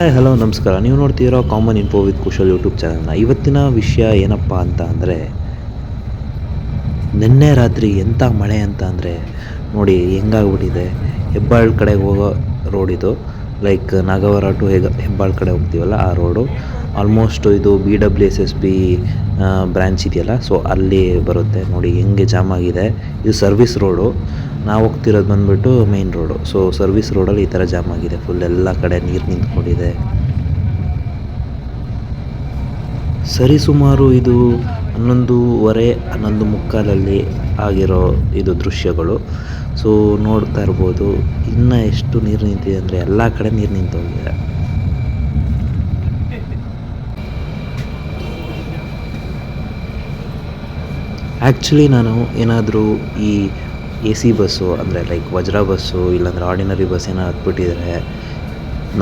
Hi hello ನಮಸ್ಕಾರ. ನೀವು ನೋಡ್ತಿರೋ common info with Kushal YouTube ಚಾನಲ್ನ. ಇವತ್ತಿನ ವಿಷಯ ಏನಪ್ಪ ಅಂತ ಅಂದರೆ, ನಿನ್ನೆ ರಾತ್ರಿ ಎಂಥ ಮಳೆ ಅಂತ ಅಂದರೆ ನೋಡಿ ಹೆಂಗಾಗ್ಬಿಟ್ಟಿದೆ. ಹೆಬ್ಬಾಳ್ ಕಡೆಗೆ ಹೋಗೋ ರೋಡ್ ಇದು. ಲೈಕ್ ನಾಗವಾರ ಟು ಹೆಬ್ಬಾಳ್ ಕಡೆ ಹೋಗ್ತೀವಲ್ಲ ಆ ರೋಡು. ಆಲ್ಮೋಸ್ಟ್ ಇದು BWSSB ಬ್ರ್ಯಾಂಚ್ ಇದೆಯಲ್ಲ, ಸೊ ಅಲ್ಲಿ ಬರುತ್ತೆ. ನೋಡಿ ಹೆಂಗೆ ಜಾಮ್ ಆಗಿದೆ. ಇದು ಸರ್ವಿಸ್ ರೋಡು. ನಾವು ಹೋಗ್ತಿರೋದು ಬಂದುಬಿಟ್ಟು ಮೇನ್ ರೋಡು. ಸೊ ಸರ್ವಿಸ್ ರೋಡಲ್ಲಿ ಈ ಥರ ಜಾಮ್ ಆಗಿದೆ. ಫುಲ್ ಎಲ್ಲ ಕಡೆ ನೀರು ನಿಂತ್ಕೊಂಡಿದೆ. ಸರಿಸುಮಾರು ಇದು 11:30 11:45 ಆಗಿರೋ ಇದು ದೃಶ್ಯಗಳು. ಸೊ ನೋಡ್ತಾ ಇರ್ಬೋದು ಇನ್ನೂ ಎಷ್ಟು ನೀರು ನಿಂತಿದೆ ಅಂದರೆ ಎಲ್ಲ ಕಡೆ ನೀರು ನಿಂತೋಗಿದೆ. ಆ್ಯಕ್ಚುಲಿ ನಾನು ಏನಾದರೂ ಈ AC ಬಸ್ಸು ಅಂದರೆ ಲೈಕ್ ವಜ್ರ ಬಸ್ಸು ಇಲ್ಲಾಂದರೆ ಆರ್ಡಿನರಿ ಬಸ್ ಏನೋ ಹತ್ಬಿಟ್ಟಿದ್ರೆ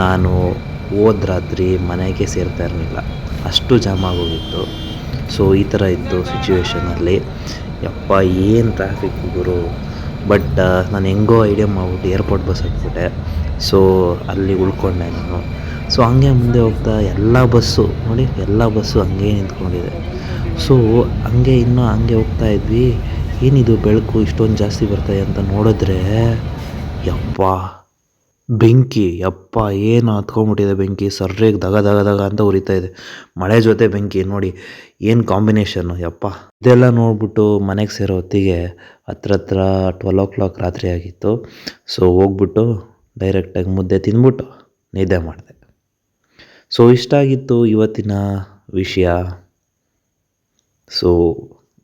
ನಾನು ಹೋದ ರಾತ್ರಿ ಮನೆಗೆ ಸೇರ್ತಾ ಇರಲಿಲ್ಲ, ಅಷ್ಟು ಜಾಮ್ ಆಗೋಗಿತ್ತು. ಸೊ ಈ ಥರ ಇತ್ತು ಸಿಚುವೇಷನಲ್ಲಿ. ಯಪ್ಪ ಏನು ಟ್ರಾಫಿಕ್ ಗುರು. ಬಟ್ ನಾನು ಹೆಂಗೋ ಐಡಿಯಾ ಮಾಡ್ಬಿಟ್ಟು ಏರ್ಪೋರ್ಟ್ ಬಸ್ ಹತ್ಬಿಟ್ಟೆ. ಸೊ ಅಲ್ಲಿ ಉಳ್ಕೊಂಡೆ ನಾನು. ಸೊ ಹಂಗೆ ಮುಂದೆ ಹೋಗ್ತಾ ಎಲ್ಲ ಬಸ್ಸು ನೋಡಿ, ಎಲ್ಲ ಬಸ್ಸು ಹಂಗೆ ನಿಂತ್ಕೊಂಡಿದೆ. ಸೊ ಹಂಗೆ ಇನ್ನೂ ಹಂಗೆ ಹೋಗ್ತಾ ಇದ್ವಿ. ಏನಿದು ಬೆಳಕು ಇಷ್ಟೊಂದು ಜಾಸ್ತಿ ಬರ್ತಾಯಿದೆ ಅಂತ ನೋಡಿದ್ರೆ ಯಪ್ಪ ಬೆಂಕಿ, ಯಪ್ಪ ಏನು ಹತ್ಕೊಂಡ್ಬಿಟ್ಟಿದೆ ಬೆಂಕಿ. ಸರ್ರಿಗೆ ದಗ ದಗ ದಗ ಅಂತ ಉರಿತಾ ಇದೆ. ಮಳೆ ಜೊತೆ ಬೆಂಕಿ ನೋಡಿ ಏನು ಕಾಂಬಿನೇಷನ್ನು ಯಪ್ಪ. ಇದೆಲ್ಲ ನೋಡ್ಬಿಟ್ಟು ಮನೆಗೆ ಸೇರೋ ಹೊತ್ತಿಗೆ ಹತ್ರ 12 ರಾತ್ರಿ ಆಗಿತ್ತು. ಸೊ ಹೋಗ್ಬಿಟ್ಟು ಡೈರೆಕ್ಟಾಗಿ ಮುದ್ದೆ ತಿಂದ್ಬಿಟ್ಟು ನಿದ್ದೆ ಮಾಡಿದೆ. ಸೊ ಇಷ್ಟ ಆಗಿತ್ತು ಇವತ್ತಿನ ವಿಷಯ. ಸೊ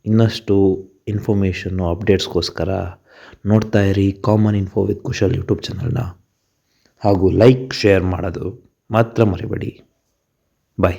ಇನ್ನಷ್ಟು ಇನ್ಫಾರ್ಮೇಷನ್ನು ಅಪ್ಡೇಟ್ಸ್ಗೋಸ್ಕರ ನೋಡ್ತಾ ಇರಿ common info with Kushal YouTube ಚಾನಲ್ನ. ಹಾಗೂ ಲೈಕ್ ಶೇರ್ ಮಾಡೋದು ಮಾತ್ರ ಮರಿಬೇಡಿ. ಬಾಯ್.